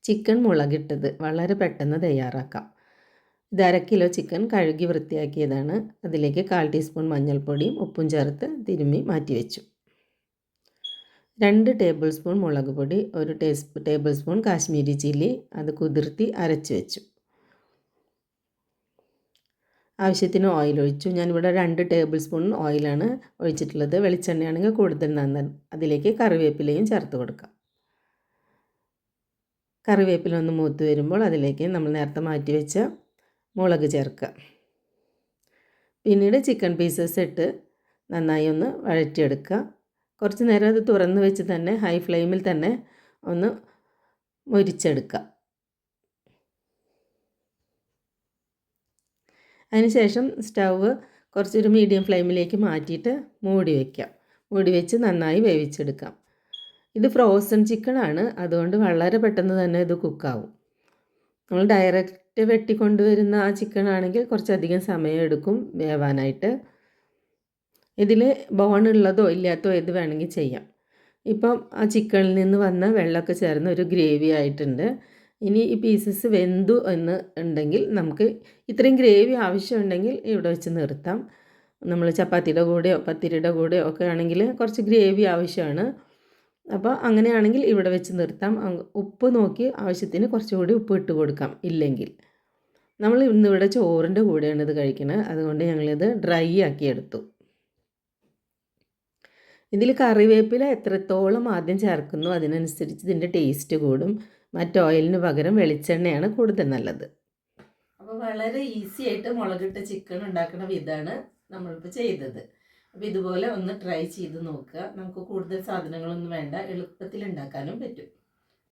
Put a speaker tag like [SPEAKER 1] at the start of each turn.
[SPEAKER 1] Chicken മുളകിട്ടത് വളരെ പെട്ടെന്ന് തയ്യാറാക്കാം. ഇത് 1/2 കിലോ ചിക്കൻ കഴുകി വൃത്തിയാക്കിയതാണ്. അതിലേക്ക് 1/4 ടീസ്പൂൺ മഞ്ഞൾപ്പൊടിയും ഉപ്പും ചേർത്ത് തിരുമ്മി മാറ്റി വെച്ചു. 2 ടേബിൾ സ്പൂൺ മുളക് പൊടി, 1 ടേബിൾ സ്പൂൺ കാശ്മീരി ചില്ലി അത് കുതിർത്തി അരച്ച് വെച്ചു. ആവശ്യത്തിന് ഓയിൽ ഒഴിച്ചു. ഞാനിവിടെ 2 ടേബിൾ സ്പൂൺ ഓയിലാണ് ഒഴിച്ചിട്ടുള്ളത്. വെളിച്ചെണ്ണയാണെങ്കിൽ കൂടുതൽ നന്നായി. അതിലേക്ക് കറിവേപ്പിലയും ചേർത്ത് കൊടുക്കാം. കറിവേപ്പില ഒന്ന് മൂത്ത് വരുമ്പോൾ അതിലേക്ക് നമ്മൾ നേരത്തെ മാറ്റി വെച്ച മുളക് ചേർക്കുക. പിന്നീട് ചിക്കൻ പീസസ് ഇട്ട് നന്നായി ഒന്ന് വഴറ്റിയെടുക്കുക. കുറച്ച് നേരം അത് തുറന്ന് വെച്ച് തന്നെ ഹൈ ഫ്ലെയിമിൽ തന്നെ ഒന്ന് മൊരിച്ചെടുക്കുക. അതിനുശേഷം സ്റ്റൗവ് കുറച്ചൊരു മീഡിയം ഫ്ലെയിമിലേക്ക് മാറ്റിയിട്ട് മൂടി വയ്ക്കാം. മൂടി വെച്ച് നന്നായി വേവിച്ചെടുക്കാം. ഇത് ഫ്രോസൺ ചിക്കനാണ്, അതുകൊണ്ട് വളരെ പെട്ടെന്ന് തന്നെ ഇത് കുക്കാവും. നമ്മൾ ഡയറക്റ്റ് വെട്ടിക്കൊണ്ടുവരുന്ന ആ ചിക്കൻ ആണെങ്കിൽ കുറച്ചധികം സമയം എടുക്കും വേവാനായിട്ട്. ഇതിൽ ബോണുള്ളതോ ഇല്ലാത്തോ ഏത് വേണമെങ്കിൽ ചെയ്യാം. ഇപ്പം ആ ചിക്കനിൽ നിന്ന് വന്ന വെള്ളമൊക്കെ ചേർന്ന് ഒരു ഗ്രേവി ആയിട്ടുണ്ട്. ഇനി ഈ പീസസ് വെന്തു എന്ന് ഉണ്ടെങ്കിൽ നമുക്ക് ഇത്രയും ഗ്രേവി ആവശ്യമുണ്ടെങ്കിൽ ഇവിടെ വെച്ച് നിർത്താം. നമ്മൾ ചപ്പാത്തിയുടെ കൂടെയോ പത്തിരിയുടെ കൂടെയോ ഒക്കെ ആണെങ്കിൽ കുറച്ച് ഗ്രേവി ആവശ്യമാണ്. അപ്പോൾ അങ്ങനെയാണെങ്കിൽ ഇവിടെ വെച്ച് നിർത്താം. ഉപ്പ് നോക്കി ആവശ്യത്തിന് കുറച്ചുകൂടി ഉപ്പ് ഇട്ട് കൊടുക്കാം. ഇല്ലെങ്കിൽ നമ്മൾ ഇന്നിവിടെ ചോറിൻ്റെ കൂടെയാണ് ഇത് കഴിക്കുന്നത്, അതുകൊണ്ട് ഞങ്ങളിത് ഡ്രൈ ആക്കി എടുത്തു. ഇതിൽ കറിവേപ്പില എത്രത്തോളം ആദ്യം ചേർക്കുന്നു അതിനനുസരിച്ച് ഇതിൻ്റെ ടേസ്റ്റ് കൂടും. മറ്റ് ഓയിലിന് പകരം വെളിച്ചെണ്ണയാണ് കൂടുതൽ നല്ലത്. അപ്പോൾ വളരെ ഈസി ആയിട്ട് മുളകിട്ട ചിക്കൻ ഉണ്ടാക്കുന്ന വിധമാണ് നമ്മളിപ്പോൾ ചെയ്തത്. അപ്പോൾ ഇതുപോലെ ഒന്ന് ട്രൈ ചെയ്ത് നോക്കുക. നമുക്ക് കൂടുതൽ സാധനങ്ങളൊന്നും വേണ്ട, എളുപ്പത്തിൽ ഉണ്ടാക്കാനും പറ്റും.